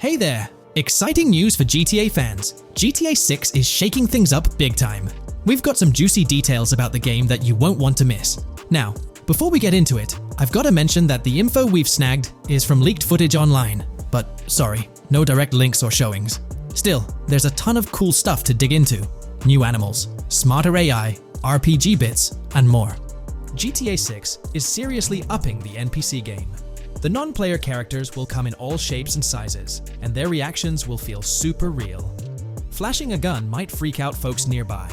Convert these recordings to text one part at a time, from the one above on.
Hey there! Exciting news for GTA fans. GTA 6 is shaking things up big time. We've got some juicy details about the game that you won't want to miss. Now, before we get into it, I've got to mention that the info we've snagged is from leaked footage online. But sorry, no direct links or showings. Still, there's a ton of cool stuff to dig into. New animals, smarter AI, RPG bits, and more. GTA 6 is seriously upping the NPC game. The non-player characters will come in all shapes and sizes, and their reactions will feel super real. Flashing a gun might freak out folks nearby.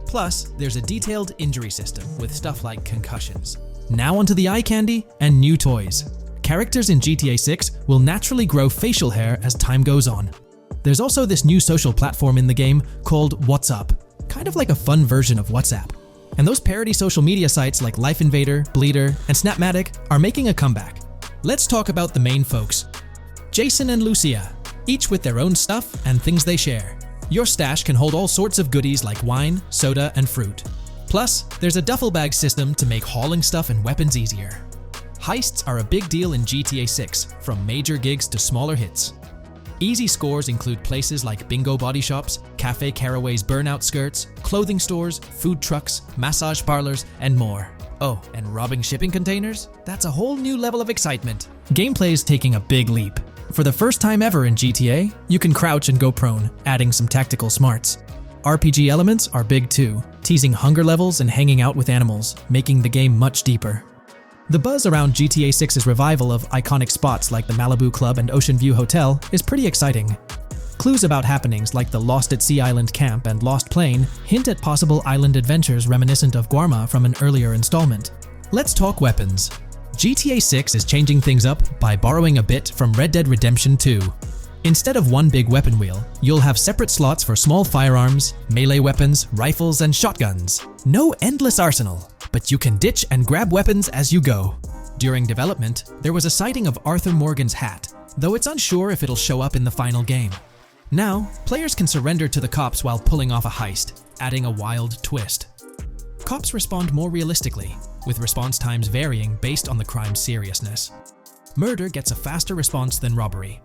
Plus, there's a detailed injury system with stuff like concussions. Now onto the eye candy and new toys. Characters in GTA 6 will naturally grow facial hair as time goes on. There's also this new social platform in the game called What's Up, kind of like a fun version of WhatsApp. And those parody social media sites like Life Invader, Bleeder, and Snapmatic are making a comeback. Let's talk about the main folks. Jason and Lucia, each with their own stuff and things they share. Your stash can hold all sorts of goodies like wine, soda, and fruit. Plus, there's a duffel bag system to make hauling stuff and weapons easier. Heists are a big deal in GTA 6, from major gigs to smaller hits. Easy scores include places like Bingo Body Shops, Cafe Caraway's Burnout Skirts, clothing stores, food trucks, massage parlors, and more. Oh, and robbing shipping containers? That's a whole new level of excitement. Gameplay is taking a big leap. For the first time ever in GTA, you can crouch and go prone, adding some tactical smarts. RPG elements are big too, teasing hunger levels and hanging out with animals, making the game much deeper. The buzz around GTA 6's revival of iconic spots like the Malibu Club and Ocean View Hotel is pretty exciting. Clues about happenings like the Lost at Sea Island camp and Lost Plane hint at possible island adventures reminiscent of Guarma from an earlier installment. Let's talk weapons. GTA 6 is changing things up by borrowing a bit from Red Dead Redemption 2. Instead of one big weapon wheel, you'll have separate slots for small firearms, melee weapons, rifles, and shotguns. No endless arsenal, but you can ditch and grab weapons as you go. During development, there was a sighting of Arthur Morgan's hat, though it's unsure if it'll show up in the final game. Now, players can surrender to the cops while pulling off a heist, adding a wild twist. Cops respond more realistically, with response times varying based on the crime's seriousness. Murder gets a faster response than robbery.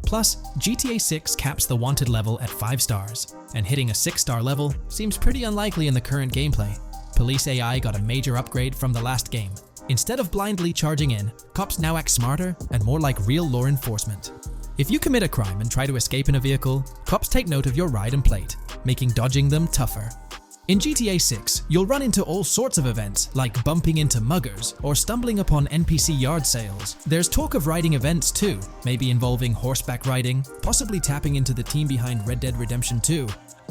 Plus, GTA 6 caps the wanted level at 5 stars, and hitting a 6-star level seems pretty unlikely in the current gameplay. Police AI got a major upgrade from the last game. Instead of blindly charging in, cops now act smarter and more like real law enforcement. If you commit a crime and try to escape in a vehicle, cops take note of your ride and plate, making dodging them tougher. In GTA 6, you'll run into all sorts of events, like bumping into muggers or stumbling upon NPC yard sales. There's talk of riding events too, maybe involving horseback riding, possibly tapping into the team behind Red Dead Redemption 2.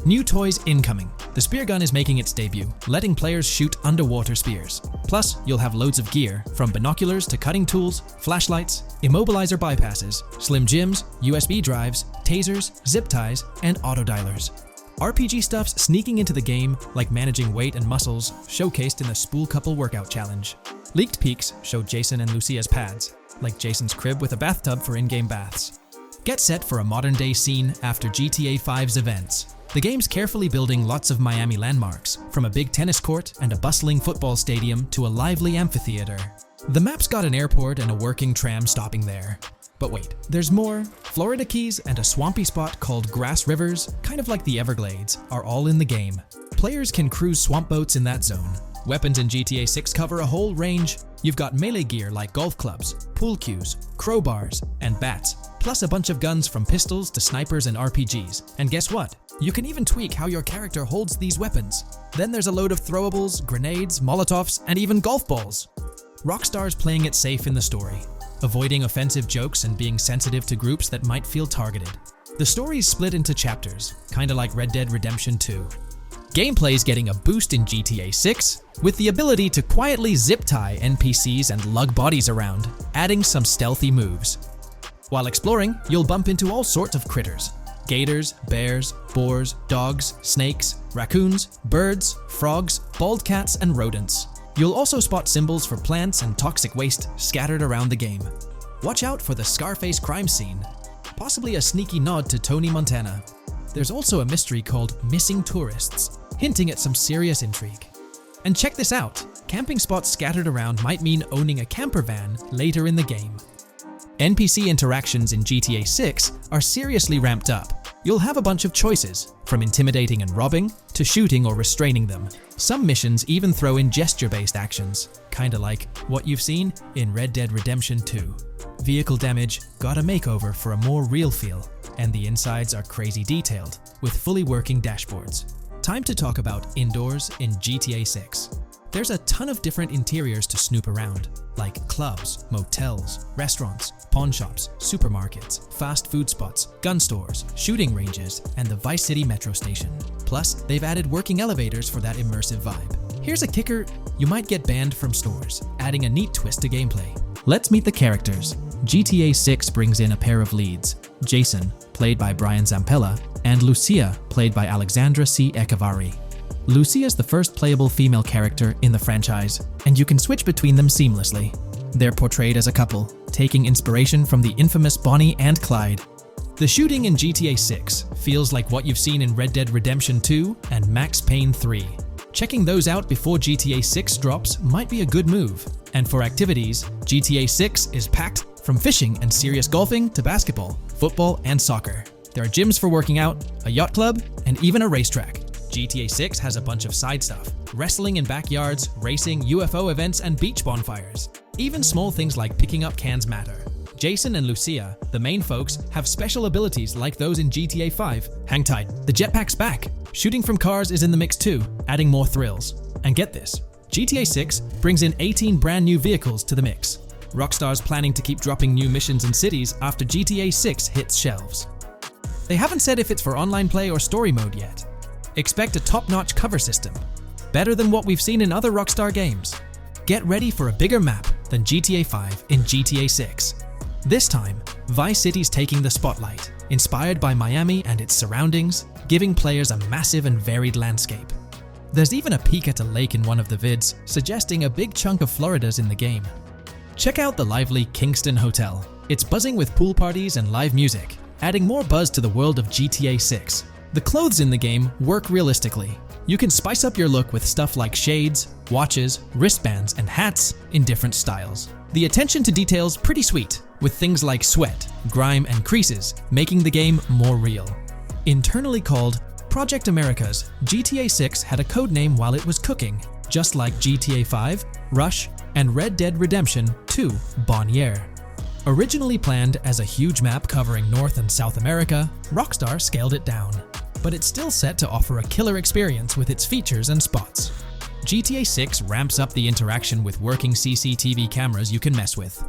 New toys incoming. The spear gun is making its debut, letting players shoot underwater spears. Plus, you'll have loads of gear, from binoculars to cutting tools, flashlights, immobilizer bypasses, slim jims, USB drives, tasers, zip ties, and autodialers. RPG stuff's sneaking into the game, like managing weight and muscles, showcased in the Spool Couple Workout Challenge. Leaked peeks show Jason and Lucia's pads, like Jason's crib with a bathtub for in-game baths. Get set for a modern-day scene after GTA 5's events. The game's carefully building lots of Miami landmarks, from a big tennis court and a bustling football stadium to a lively amphitheater. The map's got an airport and a working tram stopping there. But wait, there's more. Florida Keys and a swampy spot called Grass Rivers, kind of like the Everglades, are all in the game. Players can cruise swamp boats in that zone. Weapons in GTA 6 cover a whole range. You've got melee gear like golf clubs, pool cues, crowbars, and bats, plus a bunch of guns from pistols to snipers and RPGs. And guess what? You can even tweak how your character holds these weapons. Then there's a load of throwables, grenades, molotovs, and even golf balls. Rockstar's playing it safe in the story, avoiding offensive jokes and being sensitive to groups that might feel targeted. The story's split into chapters, kinda like Red Dead Redemption 2. Gameplay's getting a boost in GTA 6, with the ability to quietly zip tie NPCs and lug bodies around, adding some stealthy moves. While exploring, you'll bump into all sorts of critters. Gators, bears, boars, dogs, snakes, raccoons, birds, frogs, bald cats, and rodents. You'll also spot symbols for plants and toxic waste scattered around the game. Watch out for the Scarface crime scene, possibly a sneaky nod to Tony Montana. There's also a mystery called Missing Tourists, hinting at some serious intrigue. And check this out, camping spots scattered around might mean owning a camper van later in the game. NPC interactions in GTA 6 are seriously ramped up. You'll have a bunch of choices, from intimidating and robbing to shooting or restraining them. Some missions even throw in gesture-based actions, kinda like what you've seen in Red Dead Redemption 2. Vehicle damage got a makeover for a more real feel, and the insides are crazy detailed, with fully working dashboards. Time to talk about indoors in GTA 6. There's a ton of different interiors to snoop around, like clubs, motels, restaurants, pawn shops, supermarkets, fast food spots, gun stores, shooting ranges, and the Vice City metro station. Plus, they've added working elevators for that immersive vibe. Here's a kicker: you might get banned from stores, adding a neat twist to gameplay. Let's meet the characters. GTA 6 brings in a pair of leads, Jason, played by Brian Zampella, and Lucia, played by Alexandra C. Echevarri. Lucia is the first playable female character in the franchise, and you can switch between them seamlessly. They're portrayed as a couple, taking inspiration from the infamous Bonnie and Clyde. The shooting in GTA 6 feels like what you've seen in Red Dead Redemption 2 and Max Payne 3. Checking those out before GTA 6 drops might be a good move. And for activities, GTA 6 is packed from fishing and serious golfing to basketball, football, and soccer. There are gyms for working out, a yacht club, and even a racetrack. GTA 6 has a bunch of side stuff: wrestling in backyards, racing, UFO events, and beach bonfires. Even small things like picking up cans matter. Jason and Lucia, the main folks, have special abilities like those in GTA 5. Hang tight, the jetpack's back. Shooting from cars is in the mix too, adding more thrills. And get this, GTA 6 brings in 18 brand new vehicles to the mix. Rockstar's planning to keep dropping new missions and cities after GTA 6 hits shelves. They haven't said if it's for online play or story mode yet. Expect a top-notch cover system, better than what we've seen in other Rockstar games. Get ready for a bigger map than GTA 5 in GTA 6. This time, Vice City's taking the spotlight, inspired by Miami and its surroundings, giving players a massive and varied landscape. There's even a peek at a lake in one of the vids, suggesting a big chunk of Florida's in the game. Check out the lively Kingston Hotel. It's buzzing with pool parties and live music, adding more buzz to the world of GTA 6. The clothes in the game work realistically. You can spice up your look with stuff like shades, watches, wristbands, and hats in different styles. The attention to detail's pretty sweet, with things like sweat, grime, and creases, making the game more real. Internally called Project Americas, GTA 6 had a codename while it was cooking, just like GTA 5, Rush, and Red Dead Redemption 2, Bonnier. Originally planned as a huge map covering North and South America, Rockstar scaled it down. But it's still set to offer a killer experience with its features and spots. GTA 6 ramps up the interaction with working CCTV cameras you can mess with.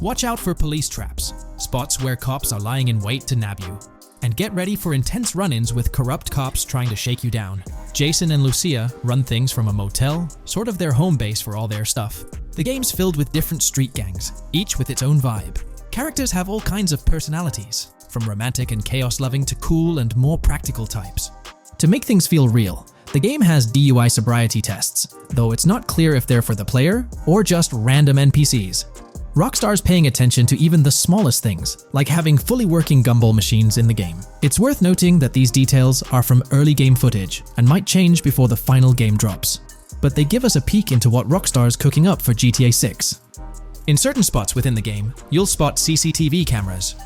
Watch out for police traps, spots where cops are lying in wait to nab you. And get ready for intense run-ins with corrupt cops trying to shake you down. Jason and Lucia run things from a motel, sort of their home base for all their stuff. The game's filled with different street gangs, each with its own vibe. Characters have all kinds of personalities, from romantic and chaos-loving to cool and more practical types. To make things feel real, the game has DUI sobriety tests, though it's not clear if they're for the player or just random NPCs. Rockstar's paying attention to even the smallest things, like having fully working gumball machines in the game. It's worth noting that these details are from early game footage and might change before the final game drops. But they give us a peek into what Rockstar's cooking up for GTA 6. In certain spots within the game, you'll spot CCTV cameras.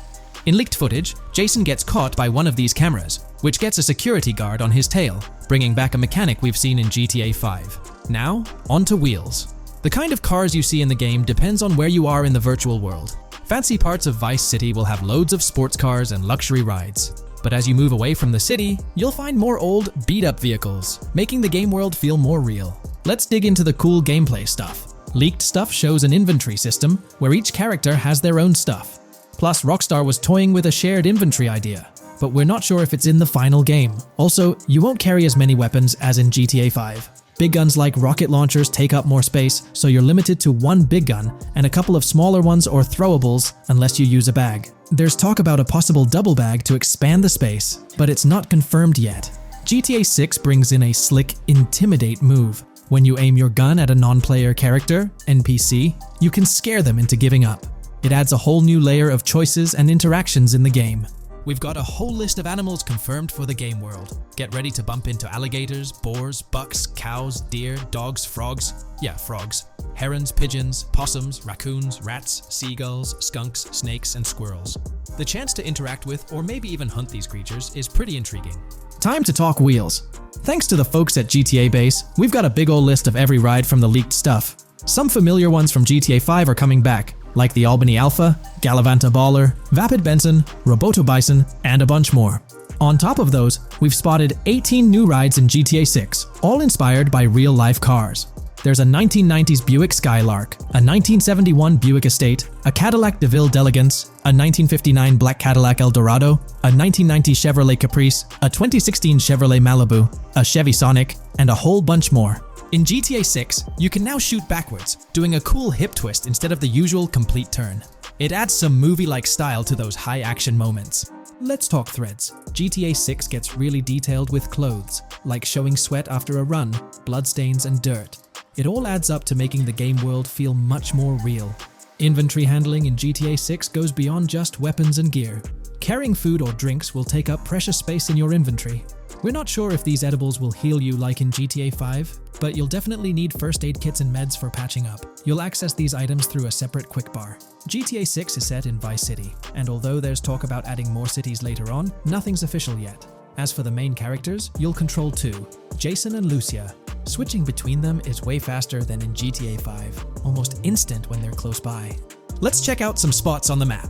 In leaked footage, Jason gets caught by one of these cameras, which gets a security guard on his tail, bringing back a mechanic we've seen in GTA 5. Now, onto wheels. The kind of cars you see in the game depends on where you are in the virtual world. Fancy parts of Vice City will have loads of sports cars and luxury rides. But as you move away from the city, you'll find more old, beat-up vehicles, making the game world feel more real. Let's dig into the cool gameplay stuff. Leaked stuff shows an inventory system where each character has their own stuff. Plus, Rockstar was toying with a shared inventory idea, but we're not sure if it's in the final game. Also, you won't carry as many weapons as in GTA 5. Big guns like rocket launchers take up more space, so you're limited to one big gun and a couple of smaller ones or throwables unless you use a bag. There's talk about a possible double bag to expand the space, but it's not confirmed yet. GTA 6 brings in a slick Intimidate move. When you aim your gun at a non-player character, NPC, you can scare them into giving up. It adds a whole new layer of choices and interactions in the game. We've got a whole list of animals confirmed for the game world. Get ready to bump into alligators, boars, bucks, cows, deer, dogs, frogs. Yeah, frogs. Herons, pigeons, possums, raccoons, rats, seagulls, skunks, snakes, and squirrels. The chance to interact with or maybe even hunt these creatures is pretty intriguing. Time to talk wheels. Thanks to the folks at GTA Base, we've got a big ol' list of every ride from the leaked stuff. Some familiar ones from GTA 5 are coming back, like the Albany Alpha, Galavanta Baller, Vapid Benson, Roboto Bison, and a bunch more. On top of those, we've spotted 18 new rides in GTA 6, all inspired by real-life cars. There's a 1990s Buick Skylark, a 1971 Buick Estate, a Cadillac DeVille D'Elegance, a 1959 Black Cadillac Eldorado, a 1990 Chevrolet Caprice, a 2016 Chevrolet Malibu, a Chevy Sonic, and a whole bunch more. In GTA 6, you can now shoot backwards, doing a cool hip twist instead of the usual complete turn. It adds some movie-like style to those high-action moments. Let's talk threads. GTA 6 gets really detailed with clothes, like showing sweat after a run, bloodstains, and dirt. It all adds up to making the game world feel much more real. Inventory handling in GTA 6 goes beyond just weapons and gear. Carrying food or drinks will take up precious space in your inventory. We're not sure if these edibles will heal you like in GTA 5, but you'll definitely need first aid kits and meds for patching up. You'll access these items through a separate quick bar. GTA 6 is set in Vice City, and although there's talk about adding more cities later on, nothing's official yet. As for the main characters, you'll control two, Jason and Lucia. Switching between them is way faster than in GTA 5, almost instant when they're close by. Let's check out some spots on the map.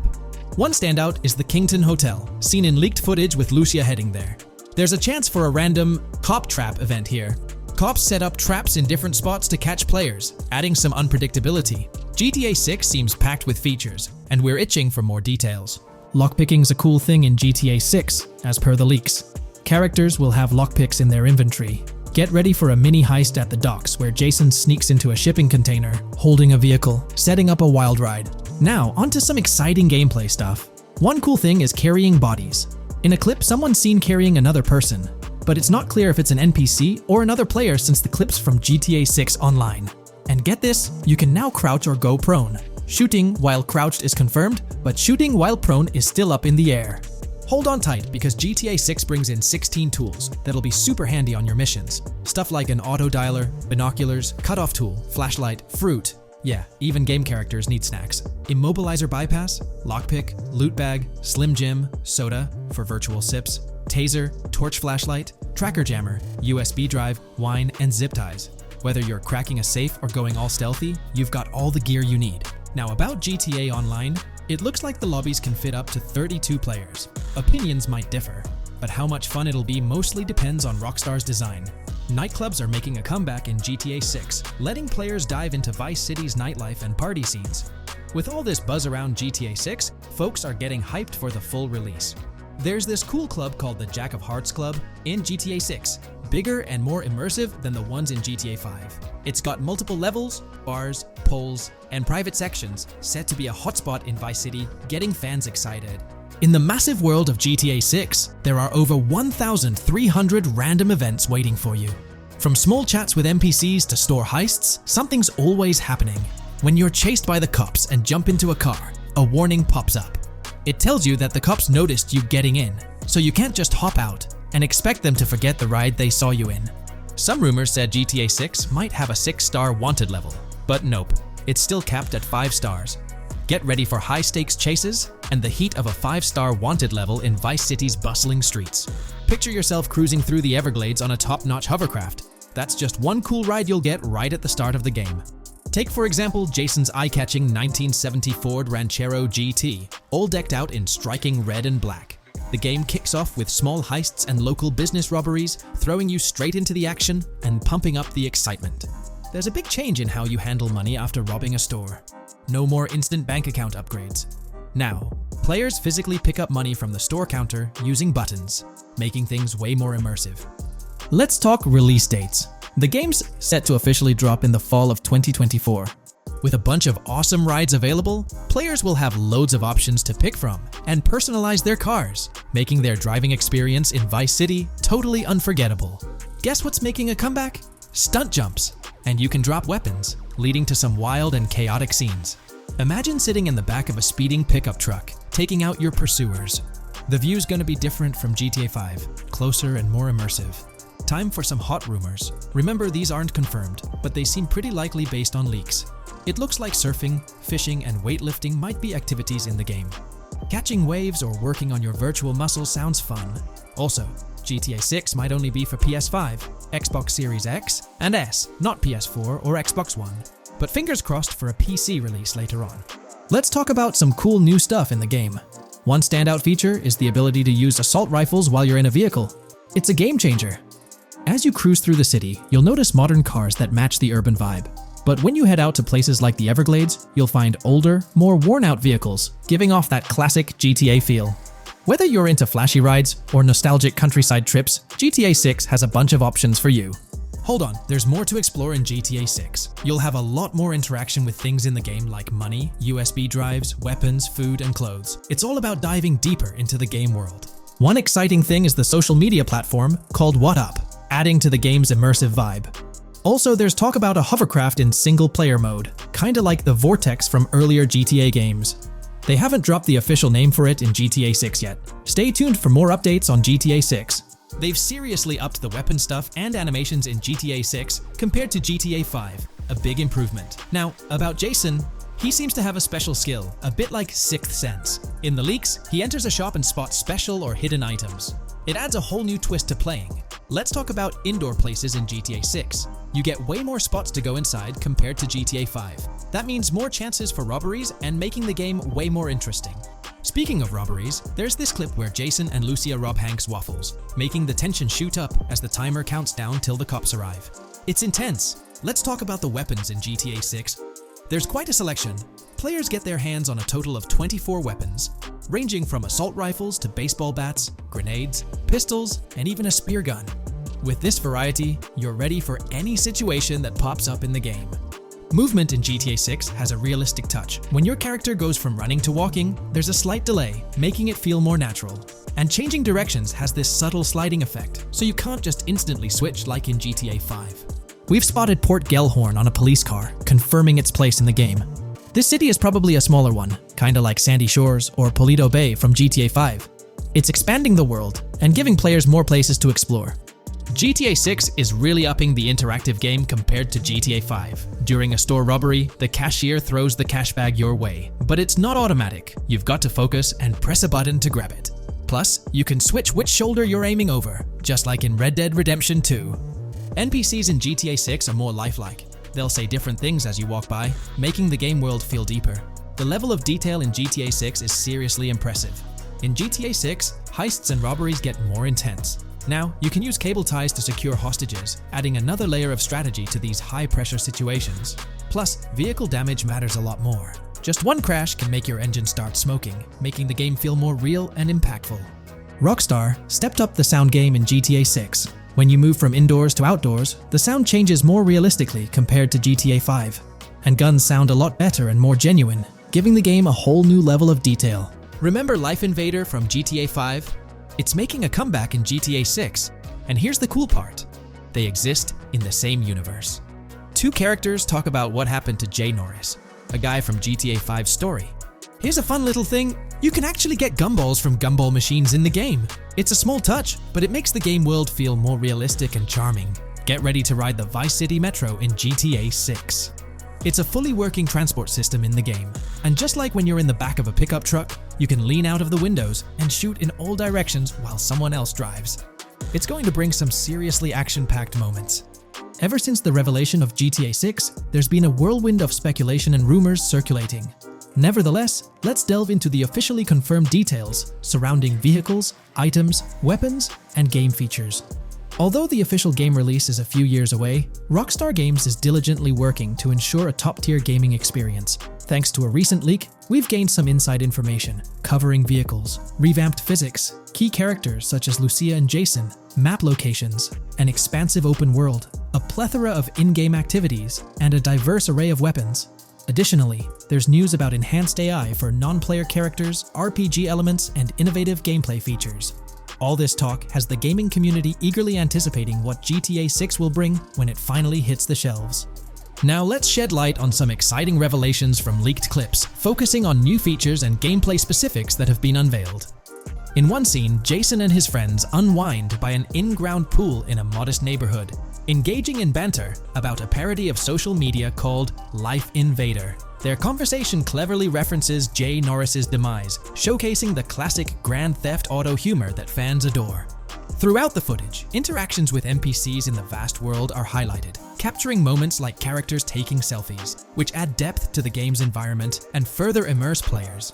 One standout is the Kington Hotel, seen in leaked footage with Lucia heading there. There's a chance for a random cop trap event here. Cops set up traps in different spots to catch players, adding some unpredictability. GTA 6 seems packed with features, and we're itching for more details. Lockpicking's a cool thing in GTA 6, as per the leaks. Characters will have lockpicks in their inventory. Get ready for a mini heist at the docks where Jason sneaks into a shipping container, holding a vehicle, setting up a wild ride. Now, onto some exciting gameplay stuff. One cool thing is carrying bodies. In a clip, someone's seen carrying another person, but it's not clear if it's an NPC or another player since the clip's from GTA 6 Online. And get this, you can now crouch or go prone. Shooting while crouched is confirmed, but shooting while prone is still up in the air. Hold on tight because GTA 6 brings in 16 tools that'll be super handy on your missions. Stuff like an auto dialer, binoculars, cutoff tool, flashlight, fruit. Yeah, even game characters need snacks. Immobilizer bypass, lockpick, loot bag, slim jim, soda for virtual sips, taser, torch flashlight, tracker jammer, USB drive, wine, and zip ties. Whether you're cracking a safe or going all stealthy, you've got all the gear you need. Now about GTA Online, it looks like the lobbies can fit up to 32 players. Opinions might differ, but how much fun it'll be mostly depends on Rockstar's design. Nightclubs are making a comeback in GTA 6, letting players dive into Vice City's nightlife and party scenes. With all this buzz around GTA 6, folks are getting hyped for the full release. There's this cool club called the Jack of Hearts Club in GTA 6, bigger and more immersive than the ones in GTA 5. It's got multiple levels, bars, poles, and private sections, set to be a hotspot in Vice City, getting fans excited. In the massive world of GTA 6, there are over 1,300 random events waiting for you. From small chats with NPCs to store heists, something's always happening. When you're chased by the cops and jump into a car, a warning pops up. It tells you that the cops noticed you getting in, so you can't just hop out and expect them to forget the ride they saw you in. Some rumors said GTA 6 might have a 6-star wanted level, but nope, it's still capped at 5 stars. Get ready for high-stakes chases and the heat of a 5-star wanted level in Vice City's bustling streets. Picture yourself cruising through the Everglades on a top-notch hovercraft. That's just one cool ride you'll get right at the start of the game. Take for example Jason's eye-catching 1970 Ford Ranchero GT, all decked out in striking red and black. The game kicks off with small heists and local business robberies, throwing you straight into the action and pumping up the excitement. There's a big change in how you handle money after robbing a store. No more instant bank account upgrades. Now, players physically pick up money from the store counter using buttons, making things way more immersive. Let's talk release dates. The game's set to officially drop in the fall of 2024. With a bunch of awesome rides available, players will have loads of options to pick from and personalize their cars, making their driving experience in Vice City totally unforgettable. Guess what's making a comeback? Stunt jumps, and you can drop weapons, leading to some wild and chaotic scenes. Imagine sitting in the back of a speeding pickup truck, taking out your pursuers. The view's gonna be different from GTA 5, closer and more immersive. Time for some hot rumors. Remember, these aren't confirmed, but they seem pretty likely based on leaks. It looks like surfing, fishing, and weightlifting might be activities in the game. Catching waves or working on your virtual muscles sounds fun. Also, GTA 6 might only be for PS5, Xbox Series X and S, not PS4 or Xbox One. But fingers crossed for a PC release later on. Let's talk about some cool new stuff in the game. One standout feature is the ability to use assault rifles while you're in a vehicle. It's a game changer. As you cruise through the city, you'll notice modern cars that match the urban vibe. But when you head out to places like the Everglades, you'll find older, more worn-out vehicles, giving off that classic GTA feel. Whether you're into flashy rides or nostalgic countryside trips, GTA 6 has a bunch of options for you. Hold on, there's more to explore in GTA 6. You'll have a lot more interaction with things in the game like money, USB drives, weapons, food, and clothes. It's all about diving deeper into the game world. One exciting thing is the social media platform called What Up, adding to the game's immersive vibe. Also, there's talk about a hovercraft in single-player mode, kinda like the Vortex from earlier GTA games. They haven't dropped the official name for it in GTA 6 yet. Stay tuned for more updates on GTA 6. They've seriously upped the weapon stuff and animations in GTA 6 compared to GTA 5, a big improvement. Now, about Jason, he seems to have a special skill, a bit like Sixth Sense. In the leaks, he enters a shop and spots special or hidden items. It adds a whole new twist to playing. Let's talk about indoor places in GTA 6. You get way more spots to go inside compared to GTA 5. That means more chances for robberies and making the game way more interesting. Speaking of robberies, there's this clip where Jason and Lucia rob Hank's waffles, making the tension shoot up as the timer counts down till the cops arrive. It's intense. Let's talk about the weapons in GTA 6. There's quite a selection. Players get their hands on a total of 24 weapons, ranging from assault rifles to baseball bats, grenades, pistols, and even a spear gun. With this variety, you're ready for any situation that pops up in the game. Movement in GTA 6 has a realistic touch. When your character goes from running to walking, there's a slight delay, making it feel more natural. And changing directions has this subtle sliding effect, so you can't just instantly switch like in GTA 5. We've spotted Port Gellhorn on a police car, confirming its place in the game. This city is probably a smaller one, kinda like Sandy Shores or Polito Bay from GTA 5. It's expanding the world and giving players more places to explore. GTA 6 is really upping the interactive game compared to GTA 5. During a store robbery, the cashier throws the cash bag your way, but it's not automatic. You've got to focus and press a button to grab it. Plus, you can switch which shoulder you're aiming over, just like in Red Dead Redemption 2. NPCs in GTA 6 are more lifelike. They'll say different things as you walk by, making the game world feel deeper. The level of detail in GTA 6 is seriously impressive. In GTA 6, heists and robberies get more intense. Now, you can use cable ties to secure hostages, adding another layer of strategy to these high-pressure situations. Plus, vehicle damage matters a lot more. Just one crash can make your engine start smoking, making the game feel more real and impactful. Rockstar stepped up the sound game in GTA 6. When you move from indoors to outdoors, the sound changes more realistically compared to GTA 5. And guns sound a lot better and more genuine, giving the game a whole new level of detail. Remember Life Invader from GTA 5? It's making a comeback in GTA 6, and here's the cool part. They exist in the same universe. Two characters talk about what happened to Jay Norris, a guy from GTA 5's story. Here's a fun little thing, you can actually get gumballs from gumball machines in the game. It's a small touch, but it makes the game world feel more realistic and charming. Get ready to ride the Vice City Metro in GTA 6. It's a fully working transport system in the game, and just like when you're in the back of a pickup truck, you can lean out of the windows and shoot in all directions while someone else drives. It's going to bring some seriously action-packed moments. Ever since the revelation of GTA 6, there's been a whirlwind of speculation and rumors circulating. Nevertheless, let's delve into the officially confirmed details surrounding vehicles, items, weapons, and game features. Although the official game release is a few years away, Rockstar Games is diligently working to ensure a top-tier gaming experience. Thanks to a recent leak, we've gained some inside information, covering vehicles, revamped physics, key characters such as Lucia and Jason, map locations, an expansive open world, a plethora of in-game activities, and a diverse array of weapons. Additionally, there's news about enhanced AI for non-player characters, RPG elements, and innovative gameplay features. All this talk has the gaming community eagerly anticipating what GTA 6 will bring when it finally hits the shelves. Now let's shed light on some exciting revelations from leaked clips, focusing on new features and gameplay specifics that have been unveiled. In one scene, Jason and his friends unwind by an in-ground pool in a modest neighborhood, engaging in banter about a parody of social media called Life Invader. Their conversation cleverly references Jay Norris's demise, showcasing the classic Grand Theft Auto humor that fans adore. Throughout the footage, interactions with NPCs in the vast world are highlighted, capturing moments like characters taking selfies, which add depth to the game's environment and further immerse players.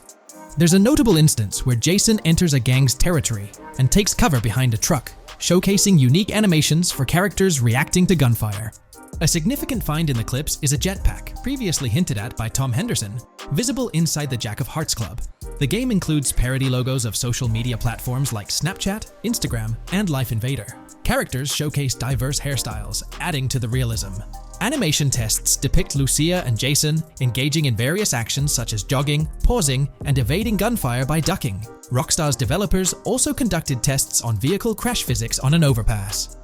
There's a notable instance where Jason enters a gang's territory and takes cover behind a truck, showcasing unique animations for characters reacting to gunfire. A significant find in the clips is a jetpack, previously hinted at by Tom Henderson, visible inside the Jack of Hearts Club. The game includes parody logos of social media platforms like Snapchat, Instagram, and Life Invader. Characters showcase diverse hairstyles, adding to the realism. Animation tests depict Lucia and Jason engaging in various actions such as jogging, pausing, and evading gunfire by ducking. Rockstar's developers also conducted tests on vehicle crash physics on an overpass.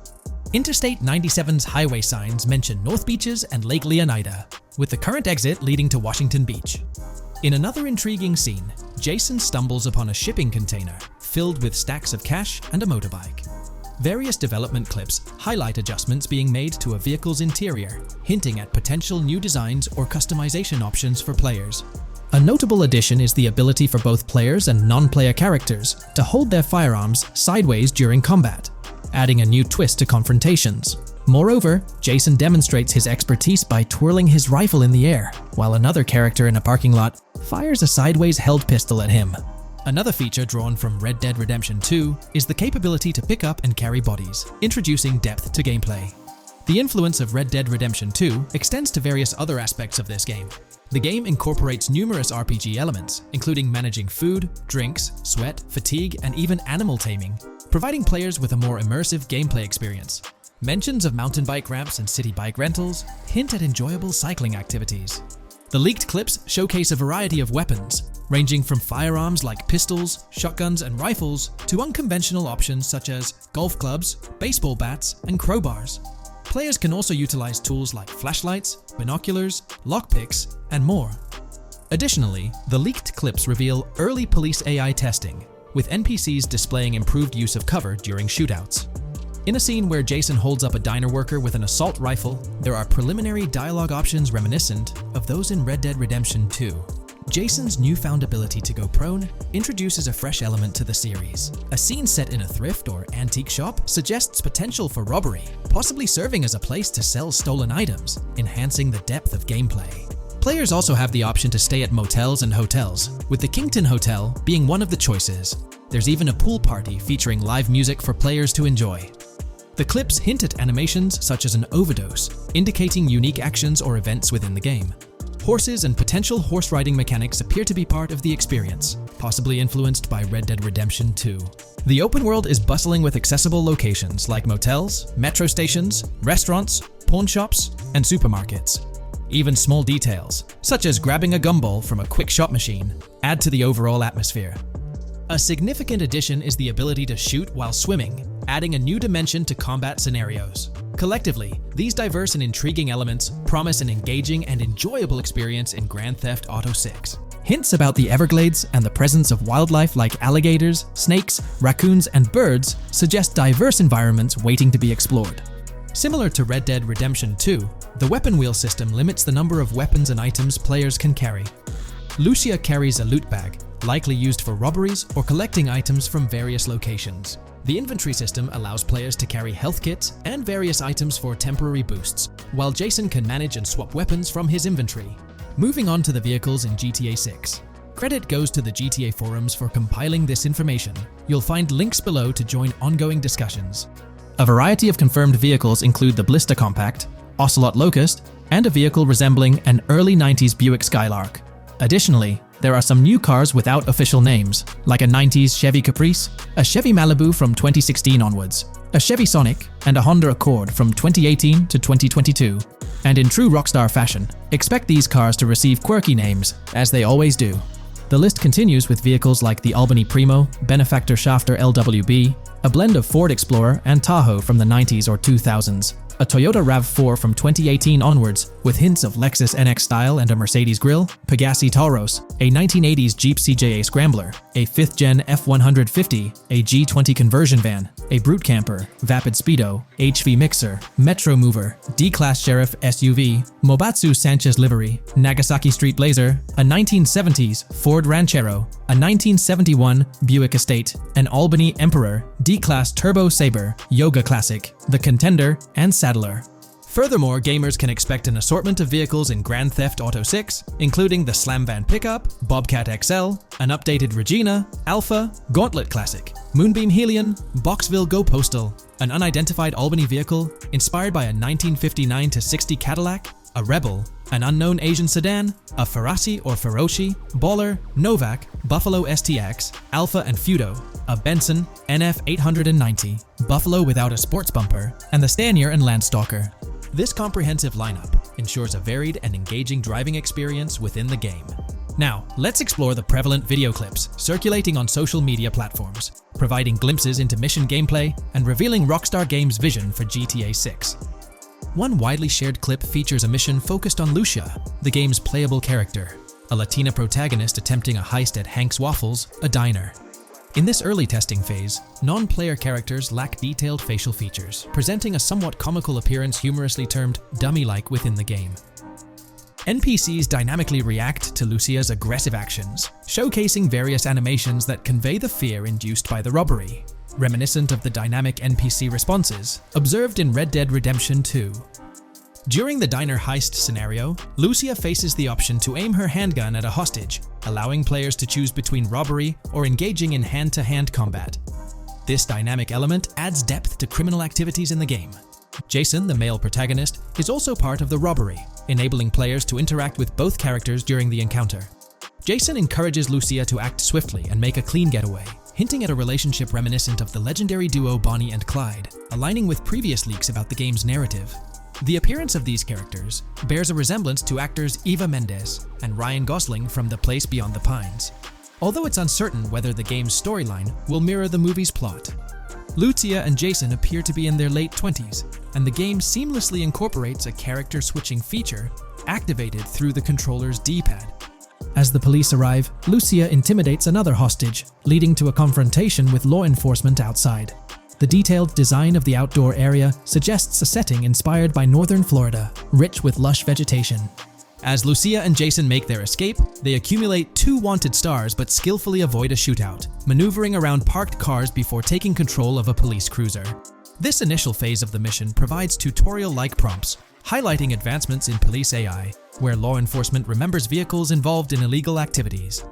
Interstate 97's highway signs mention North Beaches and Lake Leonida, with the current exit leading to Washington Beach. In another intriguing scene, Jason stumbles upon a shipping container filled with stacks of cash and a motorbike. Various development clips highlight adjustments being made to a vehicle's interior, hinting at potential new designs or customization options for players. A notable addition is the ability for both players and non-player characters to hold their firearms sideways during combat, adding a new twist to confrontations. Moreover, Jason demonstrates his expertise by twirling his rifle in the air, while another character in a parking lot fires a sideways held pistol at him. Another feature drawn from Red Dead Redemption 2 is the capability to pick up and carry bodies, introducing depth to gameplay. The influence of Red Dead Redemption 2 extends to various other aspects of this game. The game incorporates numerous RPG elements, including managing food, drinks, sweat, fatigue, and even animal taming, providing players with a more immersive gameplay experience. Mentions of mountain bike ramps and city bike rentals hint at enjoyable cycling activities. The leaked clips showcase a variety of weapons, ranging from firearms like pistols, shotguns, and rifles to unconventional options such as golf clubs, baseball bats, and crowbars. Players can also utilize tools like flashlights, binoculars, lockpicks, and more. Additionally, the leaked clips reveal early police AI testing, with NPCs displaying improved use of cover during shootouts. In a scene where Jason holds up a diner worker with an assault rifle, there are preliminary dialogue options reminiscent of those in Red Dead Redemption 2. Jason's newfound ability to go prone introduces a fresh element to the series. A scene set in a thrift or antique shop suggests potential for robbery, possibly serving as a place to sell stolen items, enhancing the depth of gameplay. Players also have the option to stay at motels and hotels, with the Kington Hotel being one of the choices. There's even a pool party featuring live music for players to enjoy. The clips hint at animations such as an overdose, indicating unique actions or events within the game. Horses and potential horse riding mechanics appear to be part of the experience, possibly influenced by Red Dead Redemption 2. The open world is bustling with accessible locations like motels, metro stations, restaurants, pawn shops, and supermarkets. Even small details, such as grabbing a gumball from a quick shot machine, add to the overall atmosphere. A significant addition is the ability to shoot while swimming, adding a new dimension to combat scenarios. Collectively, these diverse and intriguing elements promise an engaging and enjoyable experience in Grand Theft Auto 6. Hints about the Everglades and the presence of wildlife like alligators, snakes, raccoons, and birds suggest diverse environments waiting to be explored. Similar to Red Dead Redemption 2, the weapon wheel system limits the number of weapons and items players can carry. Lucia carries a loot bag, likely used for robberies or collecting items from various locations. The inventory system allows players to carry health kits and various items for temporary boosts, while Jason can manage and swap weapons from his inventory. Moving on to the vehicles in GTA 6. Credit goes to the GTA forums for compiling this information. You'll find links below to join ongoing discussions. A variety of confirmed vehicles include the Blister Compact, Ocelot Locust, and a vehicle resembling an early 90s Buick Skylark. Additionally, there are some new cars without official names, like a 90s Chevy Caprice, a Chevy Malibu from 2016 onwards, a Chevy Sonic, and a Honda Accord from 2018 to 2022. And in true Rockstar fashion, expect these cars to receive quirky names, as they always do. The list continues with vehicles like the Albany Primo, Benefactor Shafter LWB, a blend of Ford Explorer and Tahoe from the 90s or 2000s, a Toyota RAV4 from 2018 onwards, with hints of Lexus NX style and a Mercedes grille, Pegassi Tauros, a 1980s Jeep CJA Scrambler, a 5th-gen F150, a G20 conversion van, a Brute Camper, Vapid Speedo, HV Mixer, Metro Mover, D-Class Sheriff SUV, Mobatsu Sanchez livery, Nagasaki Street Blazer, a 1970s Ford Ranchero, a 1971 Buick Estate, an Albany Emperor, D-Class Turbo Sabre, Yoga Classic, the Contender, and Saddler. Furthermore, gamers can expect an assortment of vehicles in Grand Theft Auto 6, including the Slam Van Pickup, Bobcat XL, an updated Regina, Alpha, Gauntlet Classic, Moonbeam Helion, Boxville Go Postal, an unidentified Albany vehicle inspired by a 1959-60 Cadillac, a Rebel, an unknown Asian sedan, a Ferrari or Feroci, Baller, Novak, Buffalo STX, Alpha and Feudo, a Benson NF 890, Buffalo without a sports bumper, and the Stanier and Landstalker. This comprehensive lineup ensures a varied and engaging driving experience within the game. Now, let's explore the prevalent video clips circulating on social media platforms, providing glimpses into mission gameplay and revealing Rockstar Games' vision for GTA 6. One widely shared clip features a mission focused on Lucia, the game's playable character, a Latina protagonist attempting a heist at Hank's Waffles, a diner. In this early testing phase, non-player characters lack detailed facial features, presenting a somewhat comical appearance humorously termed dummy-like within the game. NPCs dynamically react to Lucia's aggressive actions, showcasing various animations that convey the fear induced by the robbery, reminiscent of the dynamic NPC responses observed in Red Dead Redemption 2. During the diner heist scenario, Lucia faces the option to aim her handgun at a hostage, allowing players to choose between robbery or engaging in hand-to-hand combat. This dynamic element adds depth to criminal activities in the game. Jason, the male protagonist, is also part of the robbery, enabling players to interact with both characters during the encounter. Jason encourages Lucia to act swiftly and make a clean getaway, hinting at a relationship reminiscent of the legendary duo Bonnie and Clyde, aligning with previous leaks about the game's narrative. The appearance of these characters bears a resemblance to actors Eva Mendes and Ryan Gosling from The Place Beyond the Pines, although it's uncertain whether the game's storyline will mirror the movie's plot. Lucia and Jason appear to be in their late 20s, and the game seamlessly incorporates a character switching feature activated through the controller's D-pad. As the police arrive, Lucia intimidates another hostage, leading to a confrontation with law enforcement outside. The detailed design of the outdoor area suggests a setting inspired by northern Florida, rich with lush vegetation. As Lucia and Jason make their escape, they accumulate 2 wanted stars but skillfully avoid a shootout, maneuvering around parked cars before taking control of a police cruiser. This initial phase of the mission provides tutorial-like prompts, highlighting advancements in police AI, where law enforcement remembers vehicles involved in illegal activities.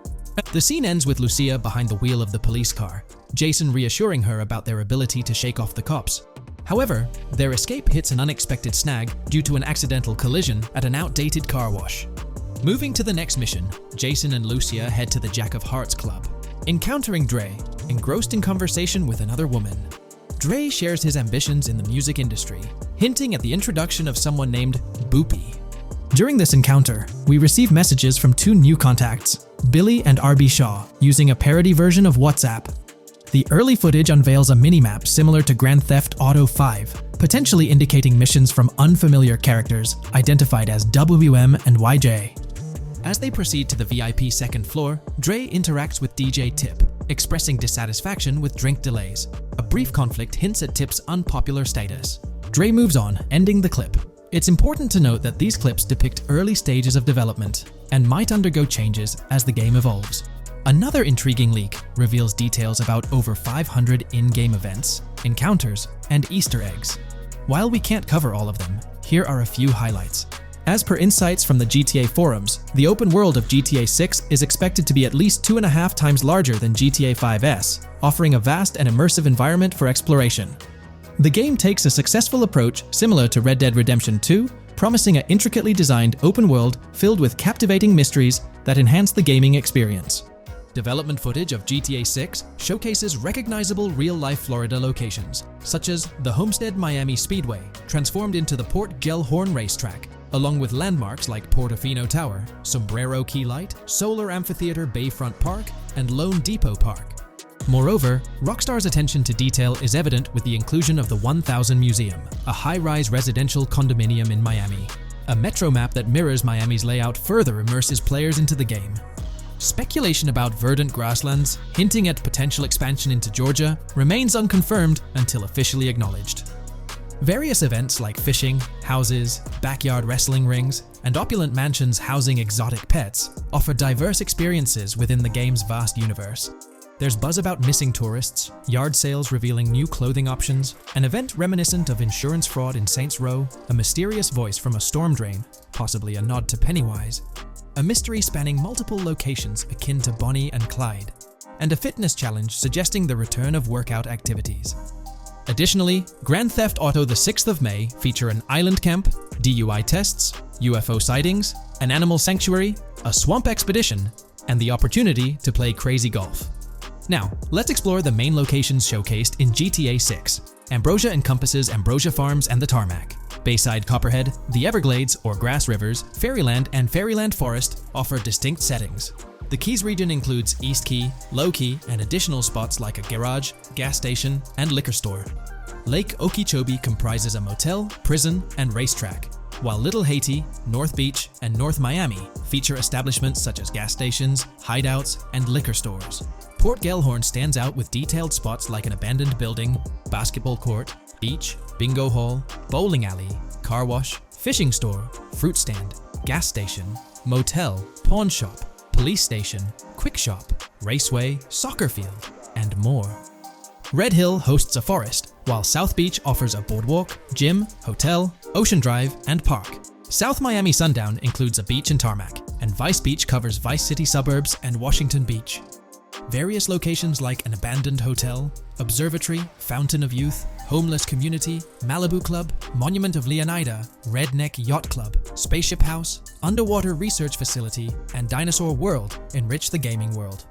The scene ends with Lucia behind the wheel of the police car, Jason reassuring her about their ability to shake off the cops. However, their escape hits an unexpected snag due to an accidental collision at an outdated car wash. Moving to the next mission, Jason and Lucia head to the Jack of Hearts Club, encountering Dre, engrossed in conversation with another woman. Dre shares his ambitions in the music industry, hinting at the introduction of someone named Boopy. During this encounter, we receive messages from 2 new contacts, Billy and RB Shaw, using a parody version of WhatsApp. The early footage unveils a minimap similar to Grand Theft Auto 5, potentially indicating missions from unfamiliar characters identified as WM and YJ. As they proceed to the VIP second floor, Dre interacts with DJ Tip, expressing dissatisfaction with drink delays. A brief conflict hints at Tip's unpopular status. Dre moves on, ending the clip. It's important to note that these clips depict early stages of development and might undergo changes as the game evolves. Another intriguing leak reveals details about over 500 in-game events, encounters, and Easter eggs. While we can't cover all of them, here are a few highlights. As per insights from the GTA forums, the open world of GTA 6 is expected to be at least 2.5 times larger than GTA 5's, offering a vast and immersive environment for exploration. The game takes a successful approach similar to Red Dead Redemption 2, promising an intricately designed open world filled with captivating mysteries that enhance the gaming experience. Development footage of GTA 6 showcases recognizable real-life Florida locations, such as the Homestead Miami Speedway, transformed into the Port Gellhorn racetrack, along with landmarks like Portofino Tower, Sombrero Key Light, Solar Amphitheater Bayfront Park, and Lone Depot Park. Moreover, Rockstar's attention to detail is evident with the inclusion of the 1000 Museum, a high-rise residential condominium in Miami. A metro map that mirrors Miami's layout further immerses players into the game. Speculation about verdant grasslands, hinting at potential expansion into Georgia, remains unconfirmed until officially acknowledged. Various events like fishing, houses, backyard wrestling rings, and opulent mansions housing exotic pets offer diverse experiences within the game's vast universe. There's buzz about missing tourists, yard sales revealing new clothing options, an event reminiscent of insurance fraud in Saints Row, a mysterious voice from a storm drain, possibly a nod to Pennywise, a mystery spanning multiple locations akin to Bonnie and Clyde, and a fitness challenge suggesting the return of workout activities. Additionally, Grand Theft Auto the 6th of May feature an island camp, DUI tests, UFO sightings, an animal sanctuary, a swamp expedition, and the opportunity to play crazy golf. Now, let's explore the main locations showcased in GTA 6. Ambrosia encompasses Ambrosia Farms and the Tarmac. Bayside Copperhead, the Everglades or Grass Rivers, Fairyland, and Fairyland Forest offer distinct settings. The Keys region includes East Key, Low Key, and additional spots like a garage, gas station, and liquor store. Lake Okeechobee comprises a motel, prison, and racetrack, while Little Haiti, North Beach, and North Miami feature establishments such as gas stations, hideouts, and liquor stores. Port Gellhorn stands out with detailed spots like an abandoned building, basketball court, beach, bingo hall, bowling alley, car wash, fishing store, fruit stand, gas station, motel, pawn shop, police station, quick shop, raceway, soccer field, and more. Red Hill hosts a forest, while South Beach offers a boardwalk, gym, hotel, ocean drive, and park. South Miami Sundown includes a beach and tarmac, and Vice Beach covers Vice City suburbs and Washington Beach. Various locations like an abandoned hotel, observatory, fountain of youth, homeless community, Malibu Club, Monument of Leonida, Redneck Yacht Club, Spaceship House, underwater research facility, and Dinosaur World enrich the gaming world.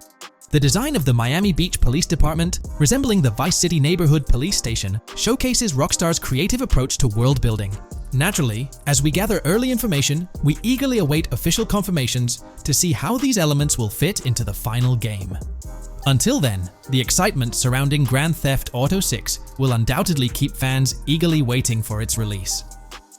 The design of the Miami Beach Police Department, resembling the Vice City Neighborhood Police Station, showcases Rockstar's creative approach to world building. Naturally, as we gather early information, we eagerly await official confirmations to see how these elements will fit into the final game. Until then, the excitement surrounding Grand Theft Auto 6 will undoubtedly keep fans eagerly waiting for its release.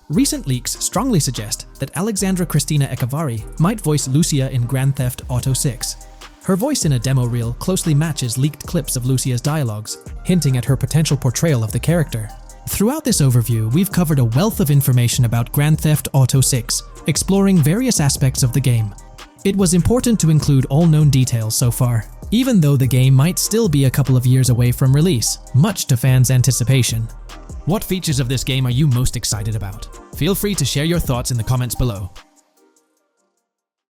Recent leaks strongly suggest that Alexandra Christina Echevarri might voice Lucia in Grand Theft Auto 6. Her voice in a demo reel closely matches leaked clips of Lucia's dialogues, hinting at her potential portrayal of the character. Throughout this overview, we've covered a wealth of information about Grand Theft Auto 6, exploring various aspects of the game. It was important to include all known details so far, even though the game might still be a couple of years away from release, much to fans' anticipation. What features of this game are you most excited about? Feel free to share your thoughts in the comments below.